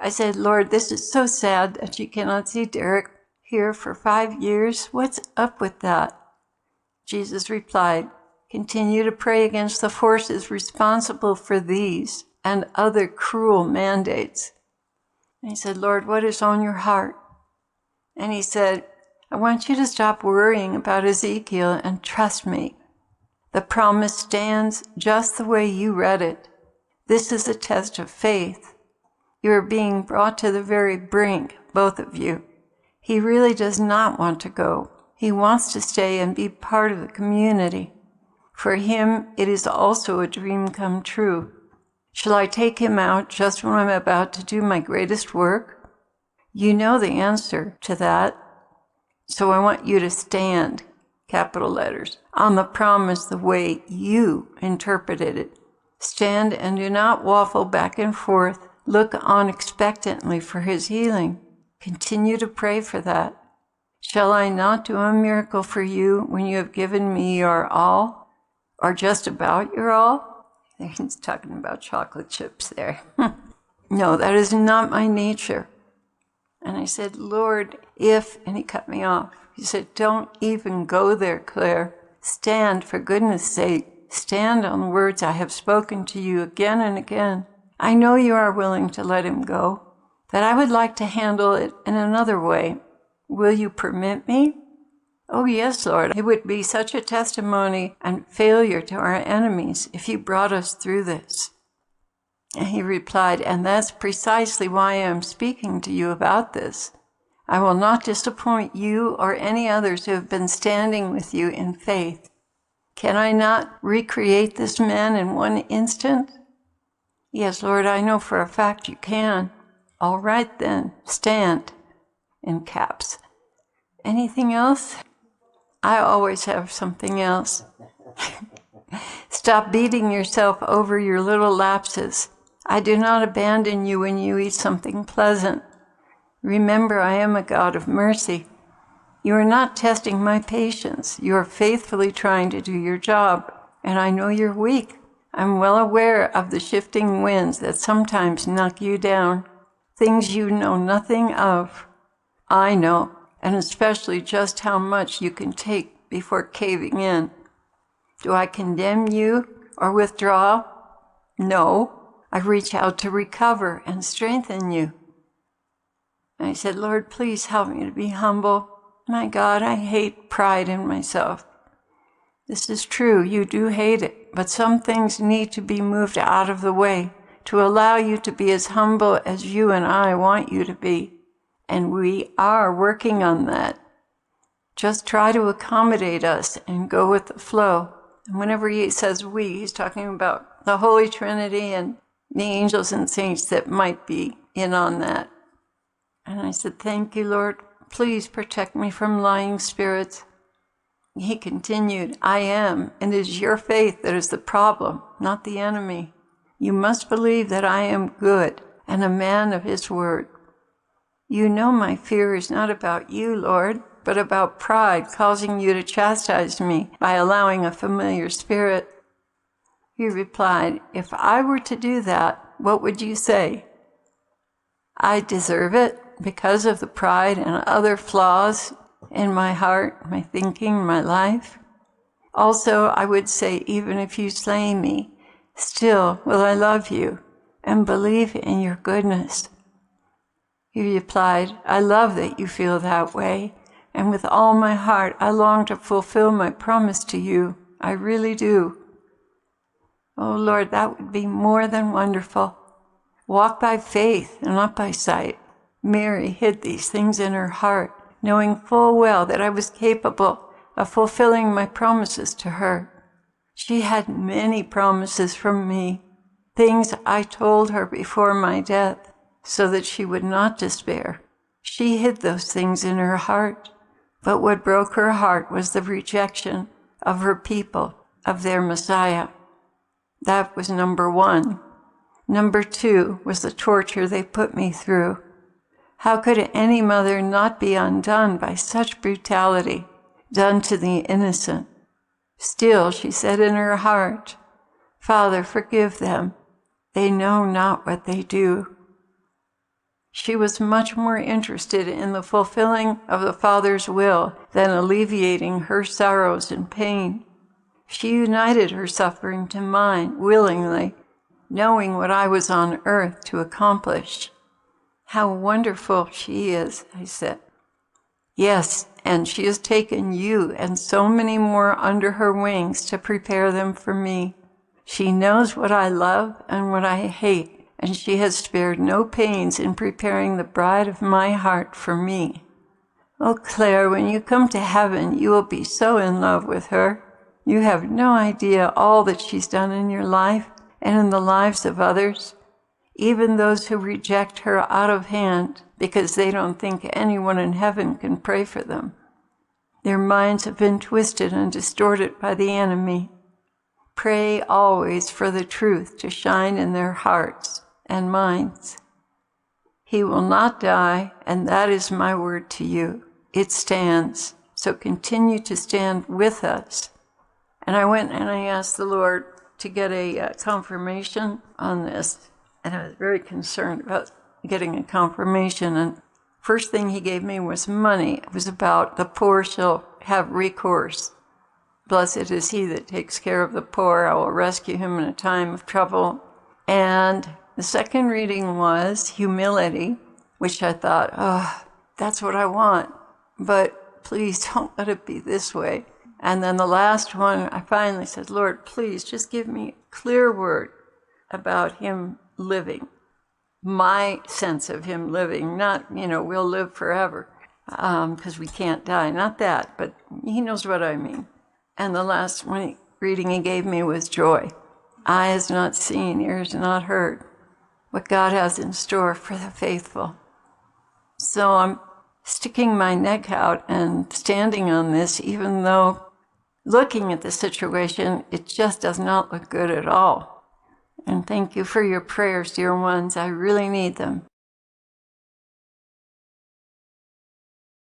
I said, Lord, this is so sad that she cannot see Derek here for 5 years. What's up with that? Jesus replied, continue to pray against the forces responsible for these and other cruel mandates. And he said, Lord, what is on your heart? And he said, I want you to stop worrying about Ezekiel and trust me. The promise stands just the way you read it. This is a test of faith. You are being brought to the very brink, both of you. He really does not want to go. He wants to stay and be part of the community. For him, it is also a dream come true. Shall I take him out just when I'm about to do my greatest work? You know the answer to that. So I want you to stand, capital letters, on the promise the way you interpreted it. Stand and do not waffle back and forth. Look on expectantly for his healing. Continue to pray for that. Shall I not do a miracle for you when you have given me your all? Or just about your all? He's talking about chocolate chips there. No, that is not my nature. And I said, Lord, and he cut me off. He said, don't even go there, Claire. Stand, for goodness sake. Stand on the words I have spoken to you again and again. I know you are willing to let him go, but I would like to handle it in another way. Will you permit me? Oh, yes, Lord. It would be such a testimony and failure to our enemies if you brought us through this. And he replied, and that's precisely why I am speaking to you about this. I will not disappoint you or any others who have been standing with you in faith. Can I not recreate this man in one instant? Yes, Lord, I know for a fact you can. All right then, stand, in caps. Anything else? I always have something else. Stop beating yourself over your little lapses. I do not abandon you when you eat something pleasant. Remember, I am a God of mercy. You are not testing my patience. You are faithfully trying to do your job, and I know you're weak. I'm well aware of the shifting winds that sometimes knock you down, things you know nothing of. I know, and especially just how much you can take before caving in. Do I condemn you or withdraw? No. I reach out to recover and strengthen you. And I said, Lord, please help me to be humble. My God, I hate pride in myself. This is true, you do hate it, but some things need to be moved out of the way to allow you to be as humble as you and I want you to be. And we are working on that. Just try to accommodate us and go with the flow. And whenever he says we, he's talking about the Holy Trinity and the angels and saints that might be in on that. And I said, thank you, Lord. Please protect me from lying spirits. He continued, I am, and it is your faith that is the problem, not the enemy. You must believe that I am good and a man of his word. You know my fear is not about you, Lord, but about pride causing you to chastise me by allowing a familiar spirit. He replied, if I were to do that, what would you say? I deserve it because of the pride and other flaws in my heart, my thinking, my life. Also, I would say, even if you slay me, still will I love you and believe in your goodness. He replied, I love that you feel that way, and with all my heart, I long to fulfill my promise to you. I really do. Oh, Lord, that would be more than wonderful. Walk by faith and not by sight. Mary hid these things in her heart, knowing full well that I was capable of fulfilling my promises to her. She had many promises from me, things I told her before my death, so that she would not despair. She hid those things in her heart, but what broke her heart was the rejection of her people, of their Messiah. That was number one. Number two was the torture they put me through. How could any mother not be undone by such brutality done to the innocent? Still, she said in her heart, Father, forgive them. They know not what they do. She was much more interested in the fulfilling of the Father's will than alleviating her sorrows and pain. She united her suffering to mine willingly, knowing what I was on earth to accomplish. How wonderful she is, I said. Yes, and she has taken you and so many more under her wings to prepare them for me. She knows what I love and what I hate, and she has spared no pains in preparing the bride of my heart for me. Oh, Claire, when you come to heaven, you will be so in love with her. You have no idea all that she's done in your life and in the lives of others, even those who reject her out of hand because they don't think anyone in heaven can pray for them. Their minds have been twisted and distorted by the enemy. Pray always for the truth to shine in their hearts and minds. He will not die, and that is my word to you. It stands, so continue to stand with us. And I went and I asked the Lord to get a confirmation on this, and I was very concerned about getting a confirmation. And first thing he gave me was money. It was about the poor shall have recourse. Blessed is he that takes care of the poor. I will rescue him in a time of trouble. And the second reading was humility, which I thought, oh, that's what I want. But please don't let it be this way. And then the last one, I finally said, Lord, please just give me a clear word about him living. My sense of him living, not, we'll live forever because we can't die. Not that, but he knows what I mean. And the last reading he gave me was joy. Eye has not seen, ears not heard what God has in store for the faithful. So I'm sticking my neck out and standing on this, even though looking at the situation, it just does not look good at all. And thank you for your prayers, dear ones. I really need them.